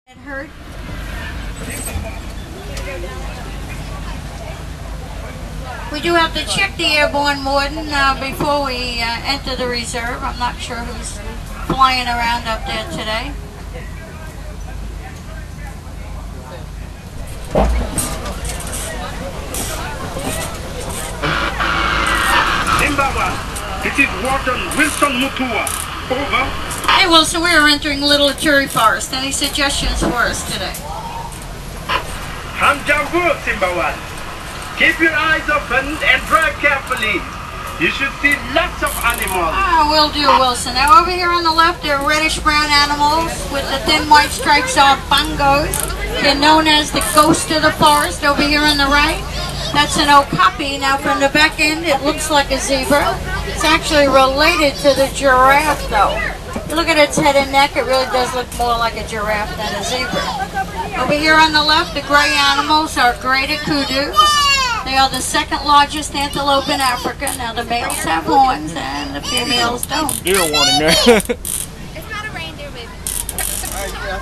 It hurt. We do have to check the airborne warden before we enter the reserve. I'm not sure who's flying around up there today. SIMBA ONE, this is Warden Wilson Mutua. Over. Hey Wilson, we are entering Little Cherry Forest. Any suggestions for us today? Hamjawur, SIMBA ONE. Keep your eyes open and drive carefully. You should see lots of animals. Will do, Wilson. Now over here on the left, they're reddish-brown animals with the thin white stripes are bongos. They're known as the ghost of the forest. Over here on the right, that's an okapi. Now from the back end, it looks like a zebra. It's actually related to the giraffe, though. Look at its head and neck. It really does look more like a giraffe than a zebra. Over here on the left, the gray animals are greater kudus. They are the second largest antelope in Africa. Now the males have horns and the females don't. Deer warning there. It's not a reindeer, baby.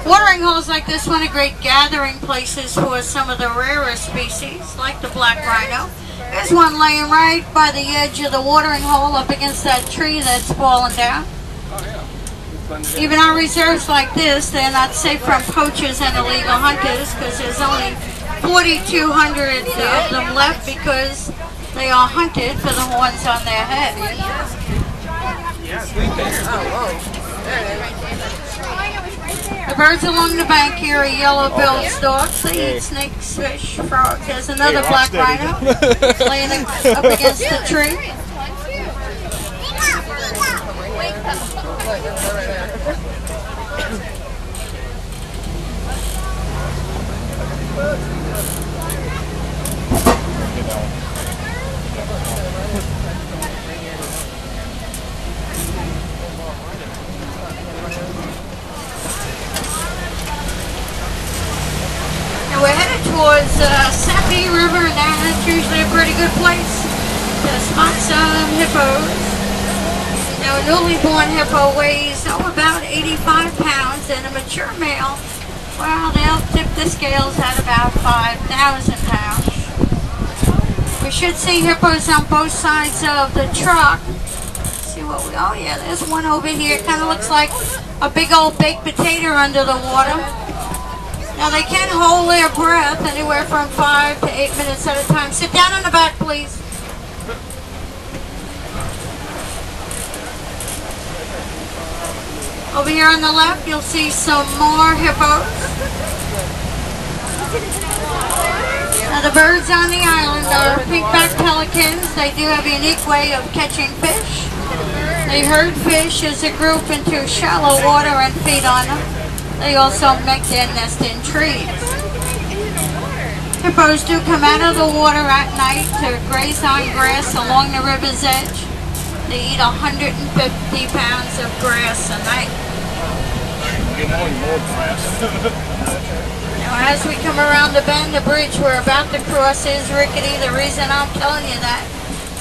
Watering holes like this one are great gathering places for some of the rarer species, like the black rhino. There's one laying right by the edge of the watering hole up against that tree that's fallen down. Even on reserves like this, they're not safe from poachers and illegal hunters because there's only 4,200 of them left because they are hunted for the horns on their head. The birds along the bank here are yellow-billed storks. They eat snakes, fish, frogs. There's another black rhino laying up against the tree. We're headed towards Sapi River now. That's usually a pretty good place to spot some hippos. Now a newly born hippo weighs about 85 pounds and a mature male, well, they'll tip the scales at about 5,000 pounds. We should see hippos on both sides of the truck. Let's see what we, oh yeah, there's one over here. Kind of looks like a big old baked potato under the water. Now they can hold their breath anywhere from 5 to 8 minutes at a time. Sit down in the back, please. Over here on the left, you'll see some more hippos. Now the birds on the island are pink-backed pelicans. They do have a unique way of catching fish. They herd fish as a group into shallow water and feed on them. They also make their nest in trees. Hippos do come out of the water at night to graze on grass along the river's edge. They eat 150 pounds of grass a night. Now as we come around the bend, the bridge we're about to cross is rickety. The reason I'm telling you that,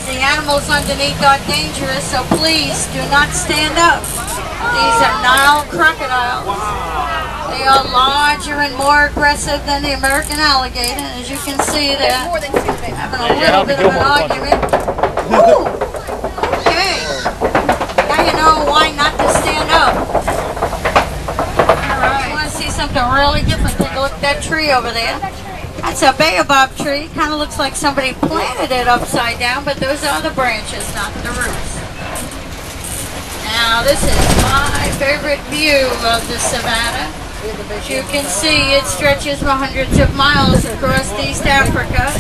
the animals underneath are dangerous, so please do not stand up. These are Nile crocodiles. They are larger and more aggressive than the American alligator. As you can see, they're having a little bit of an argument. Ooh. Okay. Now you know why not to stand up. Alright. You want to see something really different? Take a look at that tree over there. That's a baobab tree. Kind of looks like somebody planted it upside down, but those are the branches, not the roots. Now this is my favorite view of the savannah. As you can see, it stretches for hundreds of miles across East Africa.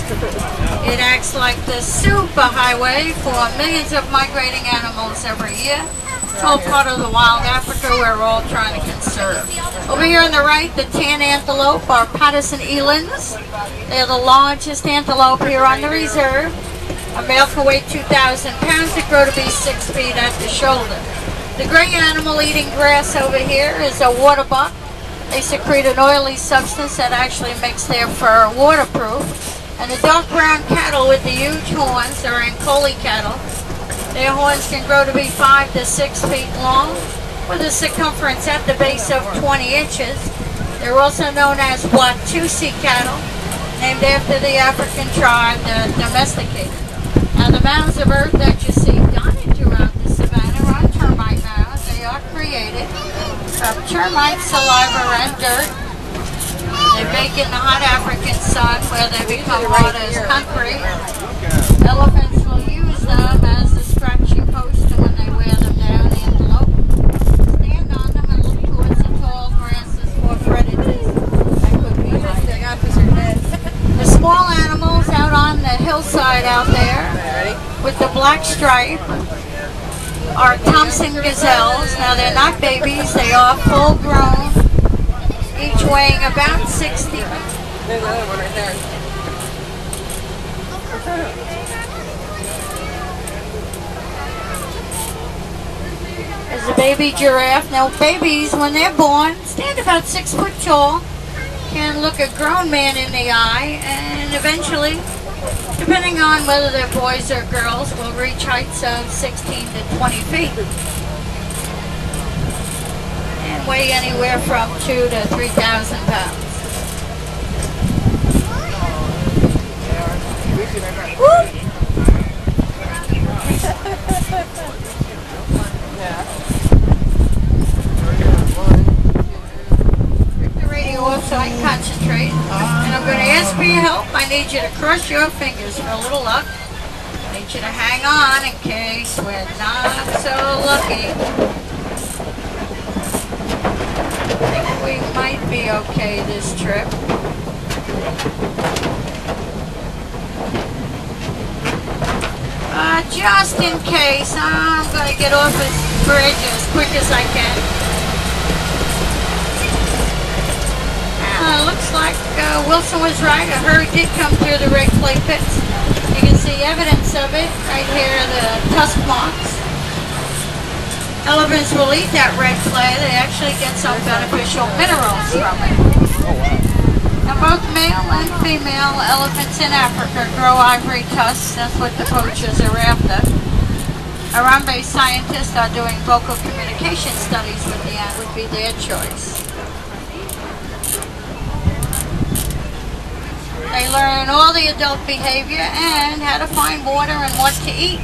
It acts like the superhighway for millions of migrating animals every year. It's all part of the wild Africa we're all trying to conserve. Over here on the right, the tan antelope are Patterson elands. They're the largest antelope here on the reserve. A male can weigh 2,000 pounds. They grow to be 6 feet at the shoulder. The gray animal eating grass over here is a water buck. They secrete an oily substance that actually makes their fur waterproof. And the dark brown cattle with the huge horns are Ankoli cattle. Their horns can grow to be 5 to 6 feet long with a circumference at the base of 20 inches. They're also known as Watusi cattle, named after the African tribe that domesticated them. Now the mounds of earth that you see dotted throughout the savannah are termite mounds. They are created of termite saliva and dirt. They bake in the hot African sun where they become hard as concrete. Elephants will use them as a scratching post when they wear them down. The antelope stand on them and look towards the tall grasses for predators. That could be the small animals out on the hillside out there with the black stripe are Thompson gazelles. Now they're not babies, they are full grown, each weighing about 60. There's another one right there. There's a baby giraffe. Now babies, when they're born, stand about 6 foot tall, can look a grown man in the eye, and eventually, depending on whether they're boys or girls, will reach heights of 16 to 20 feet. And weigh anywhere from 2,000 to 3,000 pounds. Take the radio off so I can concentrate. And I'm going to ask for your help. I need you to cross your fingers for a little luck. I need you to hang on in case we're not so lucky. I think we might be okay this trip. Just in case, I'm going to get off this bridge as quick as I can. Looks like Wilson was right. A herd did come through the red clay pits. You can see evidence of it right here, the tusk marks. Elephants will eat that red clay. They actually get some beneficial minerals from it. Now both male and female elephants in Africa grow ivory tusks. That's what the poachers are after. Harambe scientists are doing vocal communication studies with the ant, would be their choice. They learn all the adult behavior and how to find water and what to eat.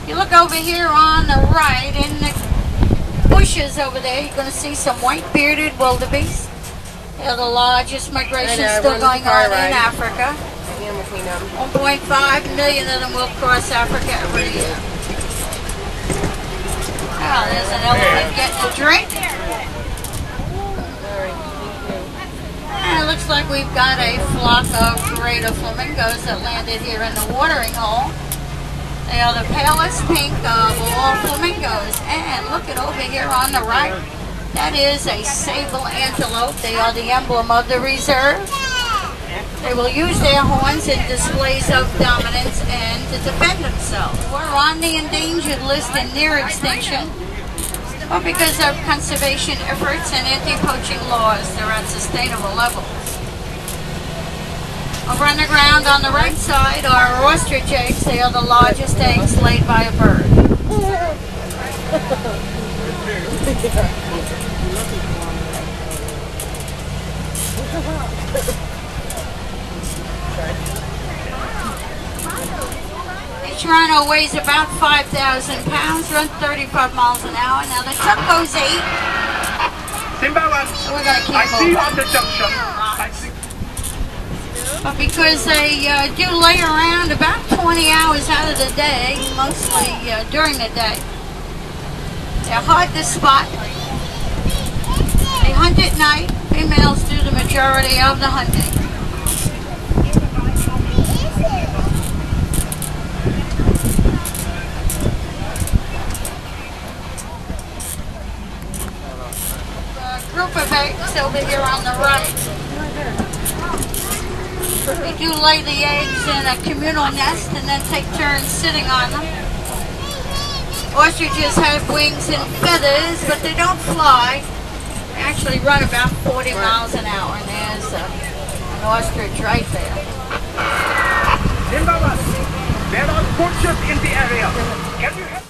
You look over here on the right in the bushes over there, you're going to see some white-bearded wildebeest. They're the largest migration still going on in Africa. 1.5 million of them will cross Africa every year. Oh, there's an elephant getting a drink. And it looks like we've got a flock of greater flamingos that landed here in the watering hole. They are the palest pink of all flamingos. And look at over here on the right. That is a sable antelope. They are the emblem of the reserve. They will use their horns in displays of dominance and to defend themselves. We're on the endangered list and near extinction. Well, because of conservation efforts and anti-poaching laws, they're at sustainable levels. Over on the ground on the right side are ostrich eggs. They are the largest eggs laid by a bird. Each rhino weighs about 5,000 pounds, runs 35 miles an hour. Now the truck goes 8. SIMBA ONE, So we're going to keep I see you moving. at the junction. I see. But because they do lay around about 20 hours out of the day, mostly during the day, they're hard to spot. They hunt at night. Females do the majority of the hunting. A group of eggs over here on the right. They do lay the eggs in a communal nest and then take turns sitting on them. Ostriches have wings and feathers, but they don't fly. They actually run about 40 miles an hour, and there's an ostrich right there. SIMBA ONE, there are poachers in the area. Can you help?